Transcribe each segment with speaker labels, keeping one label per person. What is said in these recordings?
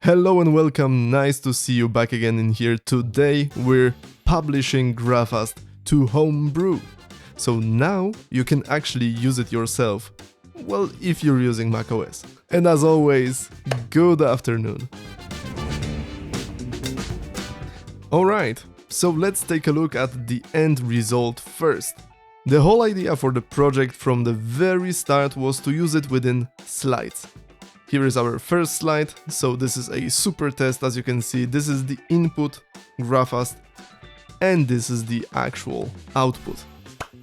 Speaker 1: Hello and welcome, nice to see you back again in here. Today we're publishing Graphust to Homebrew. So now you can actually use it yourself, well, if you're using macOS. And as always, good afternoon. Alright, so let's take a look at the end result first. The whole idea for the project from the very start was to use it within slides. Here is our first slide, so this is a super test. As you can see, this is the input, Graphust, and this is the actual output.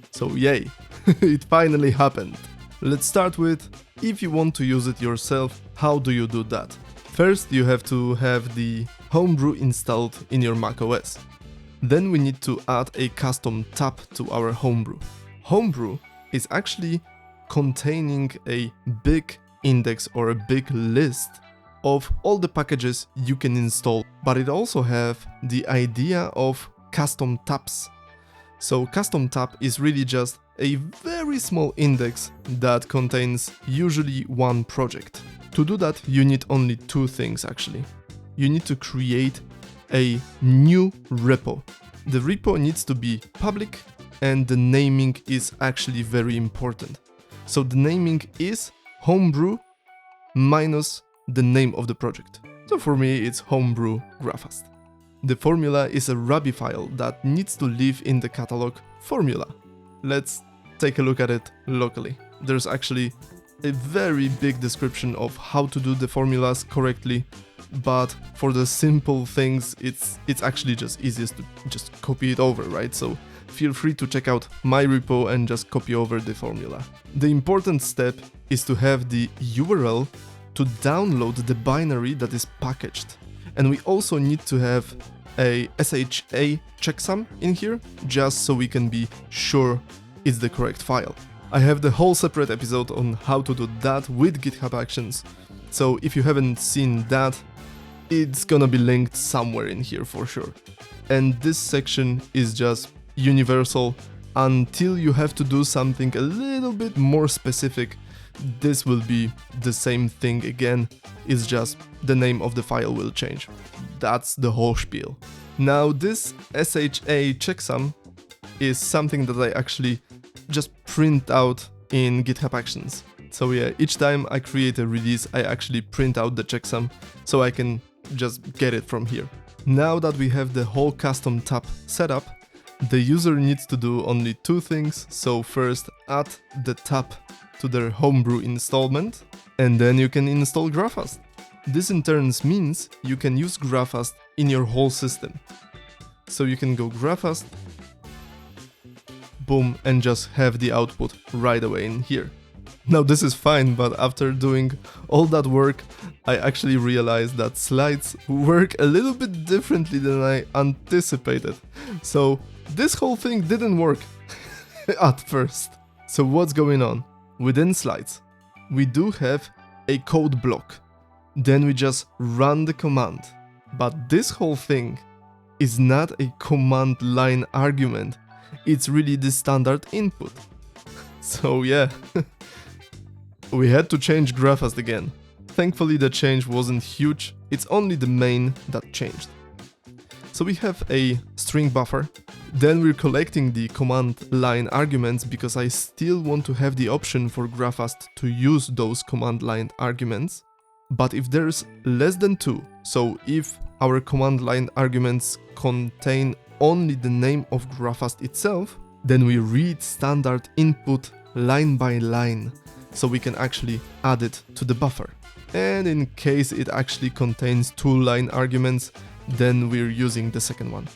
Speaker 1: So yay, it finally happened. Let's start with, if you want to use it yourself, how do you do that? First, you have to have the Homebrew installed in your macOS. Then we need to add a custom tab to our Homebrew. Homebrew is actually containing a big index or a big list of all the packages you can install, but it also have the idea of custom tabs. So custom tab is really just a very small index that contains usually one project. To do that, you need only two things actually. You need to create a new repo. The repo needs to be public and the naming is actually very important. So the naming is Homebrew minus the name of the project. So for me it's Homebrew Graphust. The formula is a Ruby file that needs to live in the catalog formula. Let's take a look at it locally. There's actually a very big description of how to do the formulas correctly, but for the simple things it's actually just easiest to just copy it over, right? So feel free to check out my repo and just copy over the formula. The important step is to have the URL to download the binary that is packaged. And we also need to have a SHA checksum in here, just so we can be sure it's the correct file. I have the whole separate episode on how to do that with GitHub Actions, so if you haven't seen that, it's gonna be linked somewhere in here for sure. And this section is just universal until you have to do something a little bit more specific. This will be the same thing again, it's just the name of the file will change. That's the whole spiel. Now this SHA checksum is something that I actually just print out in GitHub Actions. So yeah, each time I create a release, I actually print out the checksum so I can just get it from here. Now that we have the whole custom tab set up, the user needs to do only two things. So first, add the tab to their Homebrew installment, and then you can install Graphust. This in turn means you can use Graphust in your whole system. So you can go Graphust, boom, and just have the output right away in here. Now this is fine, but after doing all that work, I actually realized that slides work a little bit differently than I anticipated. So this whole thing didn't work at first. So what's going on? Within slides, we do have a code block. Then we just run the command. But this whole thing is not a command line argument. It's really the standard input. So yeah, we had to change Graphust again. Thankfully the change wasn't huge, it's only the main that changed. So we have a string buffer, then we're collecting the command line arguments because I still want to have the option for Graphust to use those command line arguments. But if there's less than two, so if our command line arguments contain only the name of Graphust itself, then we read standard input line by line, so we can actually add it to the buffer. And in case it actually contains two line arguments, then we're using the second one.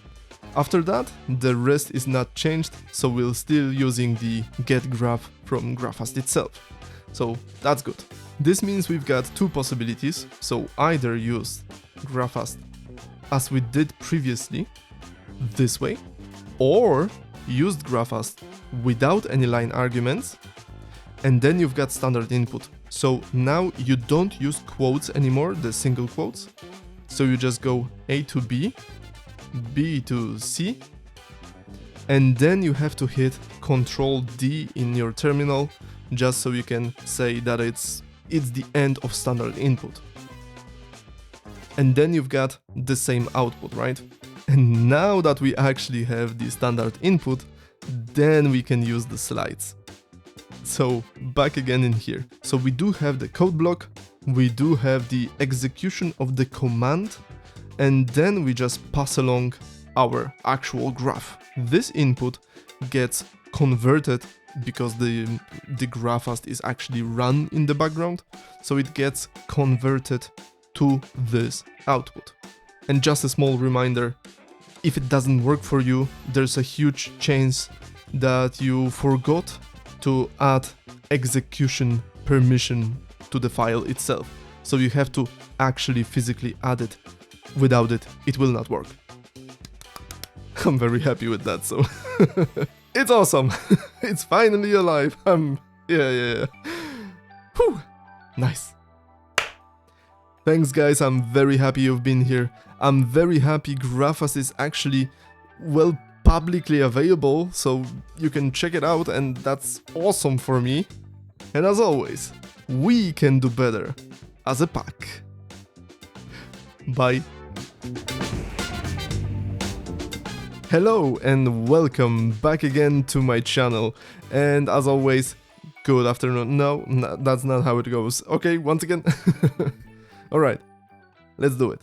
Speaker 1: After that, the rest is not changed, so we're still using the getGraph from Graphust itself. So that's good. This means we've got two possibilities, so either use Graphust as we did previously, this way, or used Graphust without any line arguments, and then you've got standard input. So now you don't use quotes anymore, the single quotes, so you just go A to B, B to C, and then you have to hit Ctrl D in your terminal just so you can say that it's the end of standard input. And then you've got the same output, right? And now that we actually have the standard input, then we can use the slides. So back again in here. So we do have the code block, we do have the execution of the command, and then we just pass along our actual graph. This input gets converted because the Graphust is actually run in the background, so it gets converted to this output. And just a small reminder, if it doesn't work for you, there's a huge chance that you forgot to add execution permission to the file itself. So you have to actually physically add it. Without it, it will not work. I'm very happy with that, so it's awesome. It's finally alive. Yeah. Whew. Nice. Thanks guys, I'm very happy you've been here. I'm very happy Graphust is actually, well, publicly available, so you can check it out, and that's awesome for me. And as always, we can do better as a pack. Bye. Hello and welcome back again to my channel, and as always, good afternoon. No, that's not how it goes. Okay, once again. Alright, let's do it.